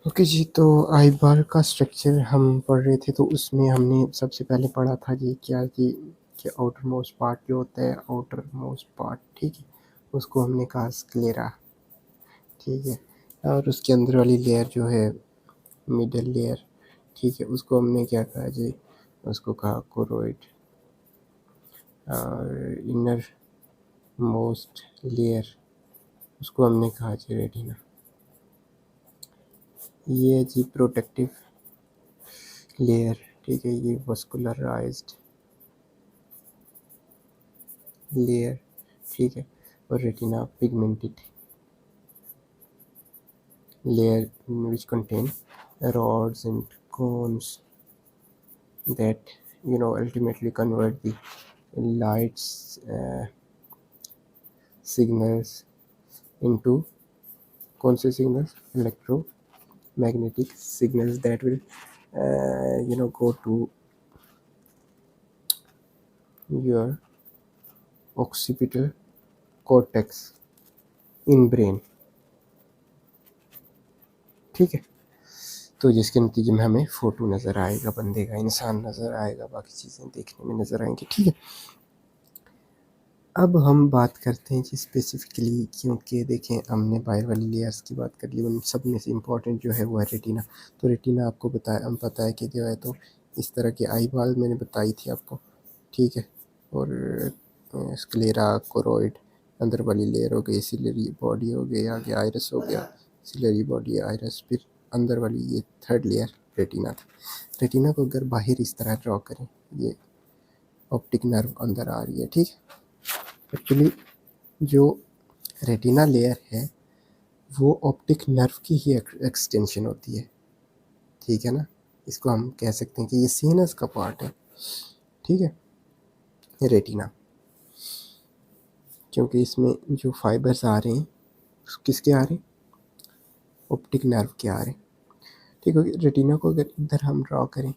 Okay जी, तो आई बार का structure हम पढ़ रहे थे, तो उसमें हमने सबसे पहले पढ़ा था जी क्या कि आउटर मोस्ट पार्ट जो होता है, आउटर मोस्ट पार्ट, ठीक है, उसको हमने कहा स्क्लेरा, ठीक है, और उसके अंदर वाली लेयर जो है मिडल लेयर, ठीक है, उसको हमने क्या कहा जी, उसको कहा कोरोइड, और इनर मोस्ट लेयर उसको हमने कहा जी रेटिना। ये जी प्रोटेक्टिव लेयर, ठीक है, ये वस्कुलराइज्ड लेयर, ठीक है, और retina pigmented layer which contain rods and cones that ultimately convert the light's signals into कौन से signals, electromagnetic signals that will go to your occipital cortex in brain, ठीक है, तो जिसके नतीजे में हमें फोटो नज़र आएगा, बंदे का, इंसान नज़र आएगा, बाकी चीज़ें देखने में नज़र आएंगी, ठीक है। अब हम बात करते हैं जी स्पेसिफिकली, क्योंकि देखें हमने बाहर वाली लेयर्स की बात कर ली, उन सब में से इम्पॉर्टेंट जो है वो है रेटिना। तो रेटिना आपको पता है कि जो है तो इस तरह की आई बॉल मैंने बताई थी आपको, ठीक है, और स्क्लेरा, कोरोइड, अंदर वाली लेयर हो गई, सिलरी बॉडी हो गई, आगे आइरस हो गया, सिलरी बॉडी, आइरस, फिर अंदर वाली ये थर्ड लेयर रेटिना था। रेटिना को अगर बाहर इस तरह ड्रॉ करें, ये ऑप्टिक नर्व अंदर आ रही है, ठीक है। एक्चुअली जो रेटिना लेयर है वो ऑप्टिक नर्व की ही एक्सटेंशन होती है, ठीक है ना, इसको हम कह सकते हैं कि ये सीनस का पार्ट है, ठीक है, ये रेटिना, क्योंकि इसमें जो फाइबर्स आ रहे हैं किसके आ रहे हैं, ऑप्टिक नर्व के आ रहे हैं, ठीक है। रेटिना को अगर इधर हम ड्रॉ करें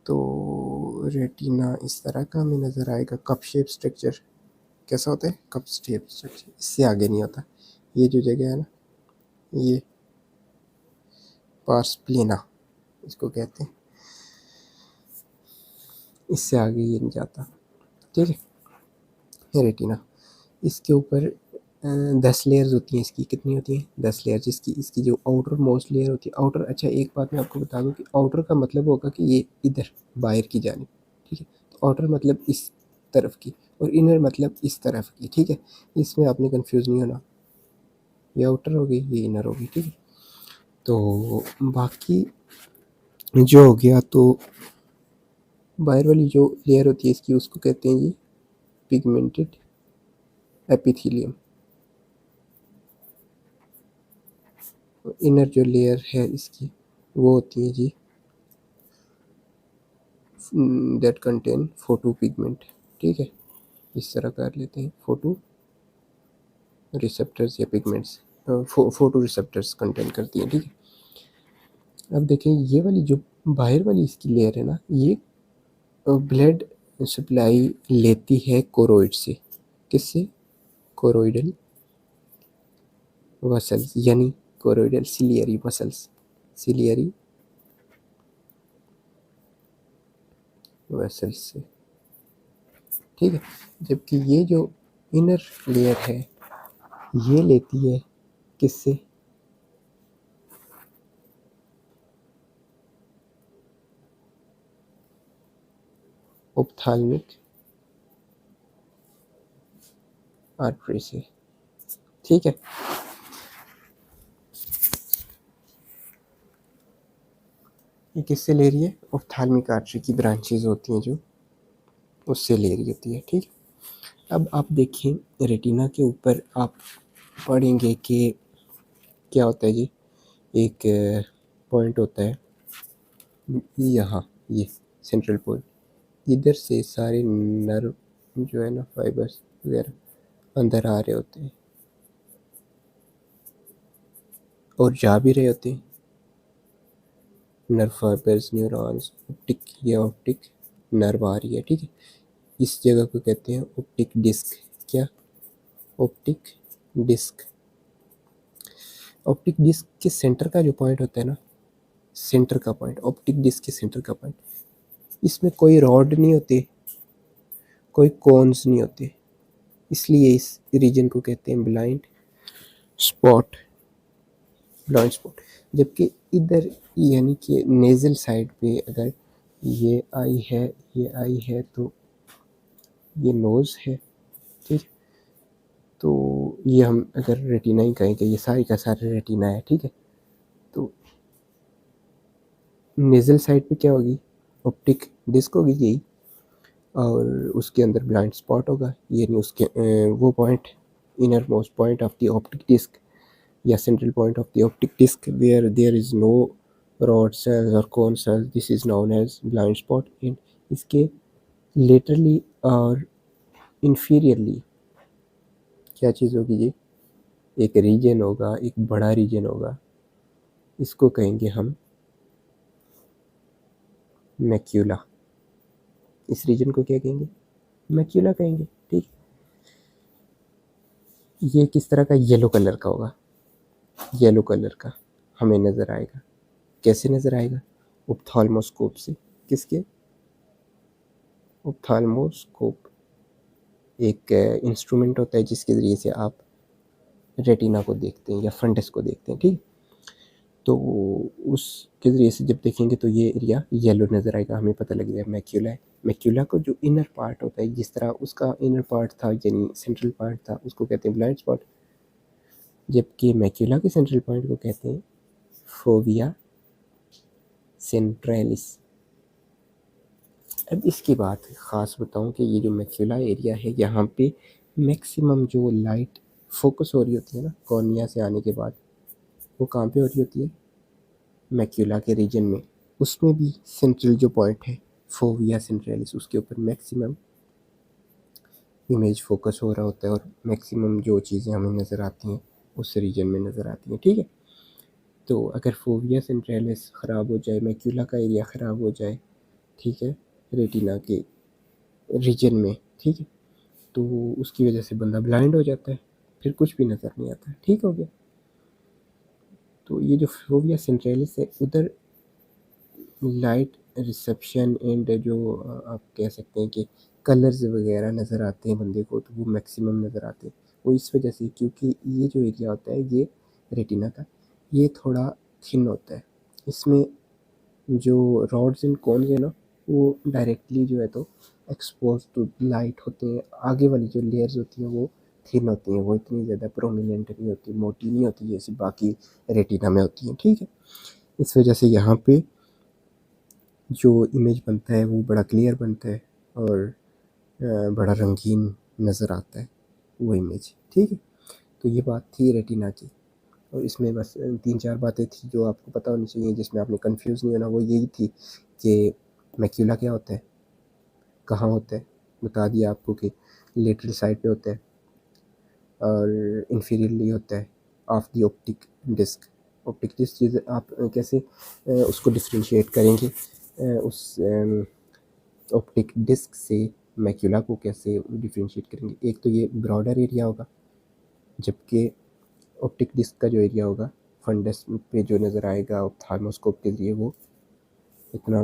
तो रेटिना इस तरह का हमें नज़र आएगा, कप शेप स्ट्रक्चर, कैसा होता है, कप शेप स्ट्रक्चर, इससे आगे नहीं होता, ये जो जगह है ना, ये पार्स प्लेना इसको कहते हैं, इससे आगे ये नहीं जाता, ठीक है। रेटिना, इसके ऊपर 10 लेयर्स होती हैं, इसकी कितनी होती हैं, 10 लेयर, जिसकी इसकी जो आउटर मोस्ट लेयर होती है, आउटर, अच्छा एक बात मैं आपको बता दूं कि आउटर का मतलब होगा कि ये इधर बाहर की जानिब, ठीक है, तो आउटर मतलब इस तरफ की, और इनर मतलब इस तरफ की, ठीक है, इसमें आपने कंफ्यूज नहीं होना, ये आउटर होगी, ये इनर होगी, ठीक है। तो बाकी जो हो गया, तो बाहर वाली जो लेयर होती है इसकी, उसको कहते हैं जी पिगमेंटेड एपिथेलियम, इनर जो लेयर है इसकी वो होती है जी दैट कंटेन फोटो पिगमेंट, ठीक है, इस तरह कर लेते हैं, फोटो रिसेप्टर्स या पिगमेंट्स, फोटो रिसेप्टर्स कंटेन करती हैं, ठीक है। अब देखें ये वाली जो बाहर वाली इसकी लेयर है ना, ये ब्लड सप्लाई लेती है कोरोइड से, किससे, कोरोइडल वसल्स, यानी choroidal ciliary vessels, ciliary vessels से, ठीक है। जबकि ये जो इनर लेयर है ये लेती है किससे, ऑप्थाल्मिक आर्टरी से, ठीक है। ये किससे ले रही है, ऑप्थाल्मिक आर्टरी की ब्रांचेज होती हैं जो, उससे ले रही होती है, ठीक है। अब आप देखिए रेटिना के ऊपर आप पढ़ेंगे कि क्या होता है जी, एक पॉइंट होता है यहाँ, ये सेंट्रल पॉइंट, इधर से सारे नर्व जो है ना, फाइबर्स वगैरह अंदर आ रहे होते हैं और जा भी रहे होते हैं, नर्व फाइबर्स, न्यूरॉन्स, ऑप्टिक, ये ऑप्टिक नर्व आ रही है, ठीक है, इस जगह को कहते हैं ऑप्टिक डिस्क, क्या, ऑप्टिक डिस्क। ऑप्टिक डिस्क के सेंटर का जो पॉइंट होता है ना, सेंटर का पॉइंट, ऑप्टिक डिस्क के सेंटर का पॉइंट, इसमें कोई रॉड नहीं होते, कोई कोन्स नहीं होते, इसलिए इस रीजन को कहते हैं ब्लाइंड स्पॉट, ब्लाइंड स्पॉट। जबकि इधर यानी कि नेजल साइड पे अगर ये आई है, ये आई है, तो ये नोज़ है, ठीक। तो ये हम अगर रेटिना ही कहेंगे, ये सारी का सारा रेटिना है, ठीक है। तो नेजल साइड पे क्या होगी, ऑप्टिक डिस्क होगी यही, और उसके अंदर ब्लाइंड स्पॉट होगा, यानी उसके वो point, inner most point of the optic disc या central point of the optic disc where there is no rod cells और cone cells, this is known as blind spot. And इसके laterally और inferiorly क्या चीज़ होगी जी, एक reason होगा, एक बड़ा रीजन होगा, इसको कहेंगे हम मैक्यूला। इस रीजन को क्या कहेंगे, मैक्यूला कहेंगे, ठीक। ये किस तरह का, येलो कलर का होगा, येलो कलर का हमें नज़र आएगा। कैसे नज़र आएगा, ऑप्थाल्मोस्कोप से। किसके, ऑप्थाल्मोस्कोप एक इंस्ट्रूमेंट होता है जिसके ज़रिए से आप रेटिना को देखते हैं या फंडस को देखते हैं, ठीक। तो उसके ज़रिए से जब देखेंगे तो ये एरिया येलो नज़र आएगा, हमें पता लग जाएगा मैक्यूला है। मैक्यूला को जो इनर पार्ट होता है, जिस तरह उसका इनर पार्ट था यानी सेंट्रल पार्ट था, उसको कहते हैं ब्लाइंड स्पॉट, जबकि मैक्यूला के सेंट्रल पॉइंट को कहते हैं फोविया सेंट्रैलिस। अब इसकी बात ख़ास बताऊं कि ये जो मैक्यूला एरिया है, यहाँ पे मैक्सिमम जो लाइट फोकस हो रही होती है ना कॉर्निया से आने के बाद, वो कहाँ पे हो रही होती है, मैक्यूला के रीजन में। उसमें भी सेंट्रल जो पॉइंट है फोविया सेंट्रैलिस, उसके ऊपर मैक्सिमम इमेज फोकस हो रहा होता है और मैक्सिमम जो चीज़ें हमें नज़र आती हैं उस रीजन में नज़र आती हैं, ठीक है। तो अगर फोविया सेंट्रैलिस ख़राब हो जाए, मैक्यूला का एरिया ख़राब हो जाए, ठीक है, रेटिना के रीजन में, ठीक है, तो उसकी वजह से बंदा ब्लाइंड हो जाता है, फिर कुछ भी नज़र नहीं आता है, ठीक हो गया। तो ये जो फोविया सेंट्रैलिस है, उधर लाइट रिसेप्शन एंड जो आप कह सकते हैं कि कलर्स वगैरह नज़र आते हैं बंदे को, तो वो मैक्सिमम नज़र आते हैं। वो इस वजह से क्योंकि ये जो एरिया होता है ये रेटिना का, ये थोड़ा थिन होता है, इसमें जो रॉड्स एंड कोन्स है ना, वो डायरेक्टली जो है तो एक्सपोज टू लाइट होते हैं। आगे वाली जो लेयर्स होती हैं वो थिन होती हैं, वो इतनी ज़्यादा प्रोमिनेंट नहीं होती, मोटी नहीं होती जैसे बाकी रेटिना में होती हैं, ठीक है। इस वजह से यहाँ पे जो इमेज बनता है वो बड़ा क्लियर बनता है और बड़ा रंगीन नज़र आता है वो इमेज, ठीक है। तो ये बात थी रेटिना की, और इसमें बस 3-4 बातें थी जो आपको पता होनी चाहिए, जिसमें आपने कंफ्यूज नहीं होना। वो यही थी कि मैक्यूला क्या होता है, कहाँ होता है, बता दिया आपको कि लेटरल साइड पे होता है और इंफीरियरली होता है of the optic disc. Optic disc चीज़ आप कैसे उसको डिफ्रेंशिएट करेंगे, उस ऑप्टिक डिस्क से मैक्यूला को कैसे डिफ्रेंशिएट करेंगे। एक तो ये ब्रॉडर एरिया होगा, जबकि ऑप्टिक डिस्क का जो एरिया होगा फंडस पे जो नज़र आएगा ऑप्थाल्मोस्कोप के ज़रिए, वो इतना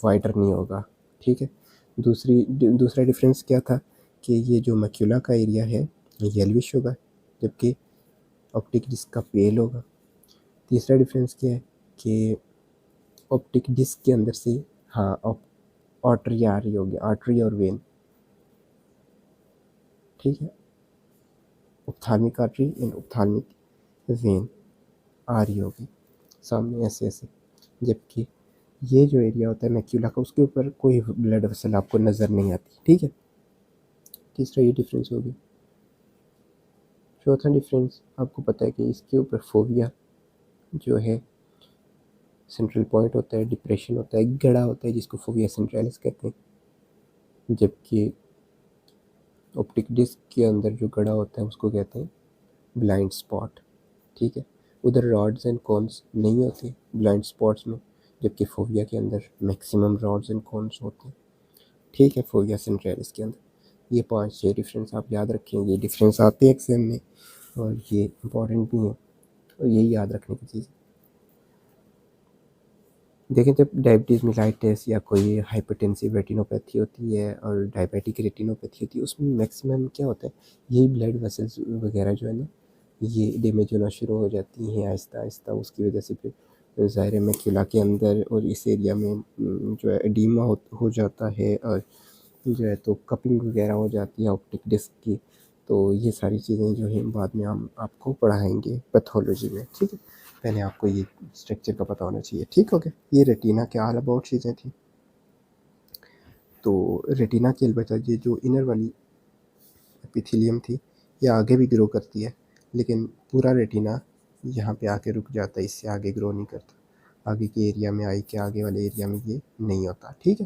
वाइडर नहीं होगा, ठीक है। दूसरा डिफरेंस क्या था कि ये जो मैक्यूला का एरिया है ये येल्विश होगा, जबकि ऑप्टिक डिस्क का पेल होगा। तीसरा डिफरेंस क्या है कि ऑप्टिक डिस्क के अंदर से, हाँ, आर्टरी आ रही होगी, आर्टरी और वेन, ठीक है, ophthalmic artery and ophthalmic when आ रही होगी सामने ऐसे ऐसे, जबकि ये जो एरिया होता है मैक्यूला का, उसके ऊपर कोई ब्लड वेसल आपको नज़र नहीं आती, ठीक है। तीसरा ये डिफरेंस हो गया। चौथा डिफरेंस आपको पता है कि इसके ऊपर फोविया जो है सेंट्रल पॉइंट होता है, डिप्रेशन होता है, गड़ा होता है, जिसको फोविया सेंट्रैलिस कहते हैं, जबकि ऑप्टिक डिस्क के अंदर जो गड़ा होता है उसको कहते हैं ब्लाइंड स्पॉट, ठीक है। उधर रॉड्स एंड कॉन्स नहीं होते ब्लाइंड स्पॉट्स में, जबकि फोविया के अंदर मैक्सिमम रॉड्स एंड कॉन्स होते हैं, ठीक है, फोविया सेंट्रैलिस के अंदर। ये 5-6 डिफरेंस आप याद रखें, ये डिफरेंस आते हैं एग्जाम में और ये इम्पॉर्टेंट भी हैं। तो यही याद रखने की चीज़। देखें, जब डायबिटीज़ मेलाइटिस या कोई हाइपरटेंसिव रेटिनोपैथी होती है और डायबिटिक रेटिनोपैथी होती है, उसमें मैक्सिमम क्या होता है, यही ब्लड वेसल्स वगैरह जो है ना, ये डैमेज होना शुरू हो जाती हैं आहिस्ता-आहिस्ता। उसकी वजह से फिर ज़ाहिर है मैक्युला के अंदर और इस एरिया में जो है एडीमा हो जाता है, और जो है तो कपिंग वगैरह हो जाती है ऑप्टिक डिस्क की। तो ये सारी चीज़ें जो हैं बाद में हम आपको पढ़ाएँगे पैथोलॉजी में, ठीक है? पहले आपको ये स्ट्रक्चर का पता होना चाहिए, ठीक हो गया? ये रेटिना के ऑल अबाउट चीज़ें थी। तो रेटिना के अलबत्ता ये जो इनर वाली एपिथेलियम थी, ये आगे भी ग्रो करती है, लेकिन पूरा रेटिना यहाँ पे आके रुक जाता है, इससे आगे ग्रो नहीं करता। आगे के एरिया में, आई के आगे वाले एरिया में ये नहीं होता, ठीक है?